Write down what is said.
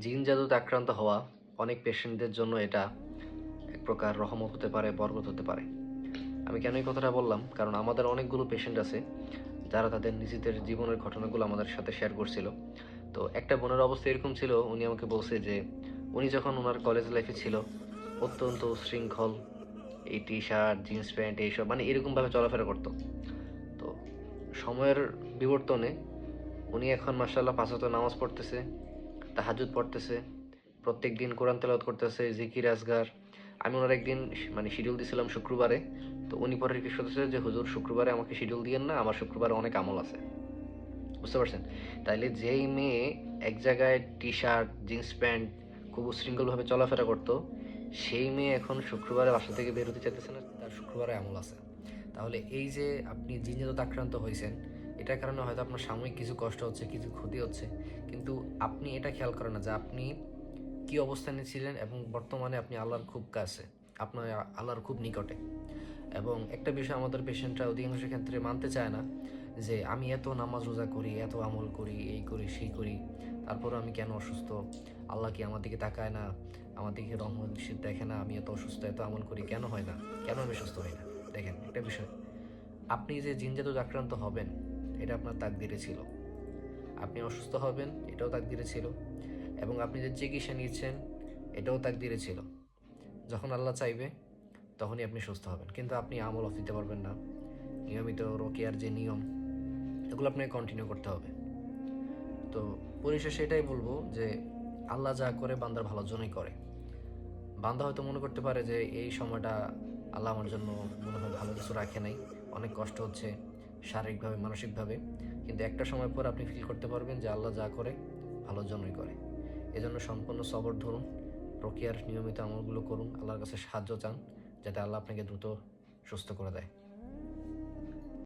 জিন জাদুতে আক্রান্ত হওয়া অনেক পেশেন্টদের জন্য এটা এক প্রকার রহমত হতে পারে, বরকত হতে পারে। আমি কেন এই কথাটা বললাম, কারণ আমাদের অনেকগুলো পেশেন্ট আছে যারা তাদের নিজেদের জীবনের ঘটনাগুলো আমাদের সাথে শেয়ার করছিল। তো একটা বোনের অবস্থা এরকম ছিল, উনি আমাকে বলছে যে উনি যখন ওনার কলেজ লাইফে ছিল অত্যন্ত শৃঙ্খল, এই টি শার্ট জিন্স প্যান্ট এইসব মানে এরকমভাবে চলাফেরা করতো। তো সময়ের বিবর্তনে উনি এখন মাশাআল্লাহ ৫ ওয়াক্ত নামাজ পড়তেছে, তাহাজ্জুদ পড়তেছে, প্রত্যেক দিন কোরআন তেলাওয়াত করতেছে, জিকির আজগার। আমি ওনার একদিন মানে শিডিউল দিয়েছিলাম শুক্রবারে। তো উনি পরে রিকোয়েস্ট করতেছে যে হুজুর শুক্রবারে আমাকে শিডিউল দিয়েন না, আমার শুক্রবারে অনেক আমল আছে। বুঝতে পারছেন? তাইলে যেই মেয়ে এক জায়গায় টি শার্ট জিন্স প্যান্ট খুব উশৃঙ্খলভাবে চলাফেরা করতো, সেই মেয়ে এখন শুক্রবারে বাসা থেকে বের হতে চাইতেছে না, তার শুক্রবারে আমল আছে। তাহলে এই যে আপনি জিনজাদুতে আক্রান্ত হয়েছেন, এটার কারণে হয়তো আপনার সাময়িক কিছু কষ্ট হচ্ছে, কিছু ক্ষতি হচ্ছে, কিন্তু আপনি এটা খেয়াল করেন না যে আপনি কি অবস্থানে ছিলেন এবং বর্তমানে আপনি আল্লাহর খুব কাছে, আপনার আল্লাহর খুব নিকটে। এবং একটা বিষয় আমাদের পেশেন্টরা অধিকাংশ ক্ষেত্রে মানতে চায় না, যে আমি এত নামাজ রোজা করি, এত আমল করি, এই করি সেই করি, তারপরও আমি কেন অসুস্থ? আল্লাহ কি আমার দিকে তাকায় না? আমার দিকে রহমত দৃষ্টিতে দেখে না? আমি এত অসুস্থ, এত আমল করি, কেন হয় না? কেন আমি সুস্থ হই না? দেখেন একটা বিষয়, আপনি যে জিনজাদুতে আক্রান্ত হবেন এটা আপনার তাকদিরে ছিল। আপনি অসুস্থ হবেন এটাও তাকদিরে ছিল। এবং আপনি যে চিকিৎসা নিচ্ছেন এটাও তাকদিরে ছিল। যখন আল্লাহ চাইবে তখনই আপনি সুস্থ হবেন, কিন্তু আপনি আমল অফ দিতে পারবেন না। নিয়মিত রোকেয়ার যে নিয়ম, এগুলো আপনাকে কন্টিনিউ করতে হবে। তো পরিশেষে এটাই বলবো যে আল্লাহ যা করে বান্দার ভালোর জন্যই করে। বান্দা হয়তো মনে করতে পারে যে এই সময়টা আল্লাহ আমার জন্য মনে হয় ভালো কিছু রাখে নাই, অনেক কষ্ট হচ্ছে শারীরিকভাবে মানসিকভাবে, কিন্তু একটা সময় পর আপনি ফিল করতে পারবেন যে আল্লাহ যা করে ভালোর জন্যই করে। এজন্য সম্পূর্ণ সবর ধরুন, রোকেয়ার নিয়মিত আমলগুলো করুন, আল্লাহর কাছে সাহায্য চান যাতে আল্লাহ আপনাকে দ্রুত সুস্থ করে দেয়।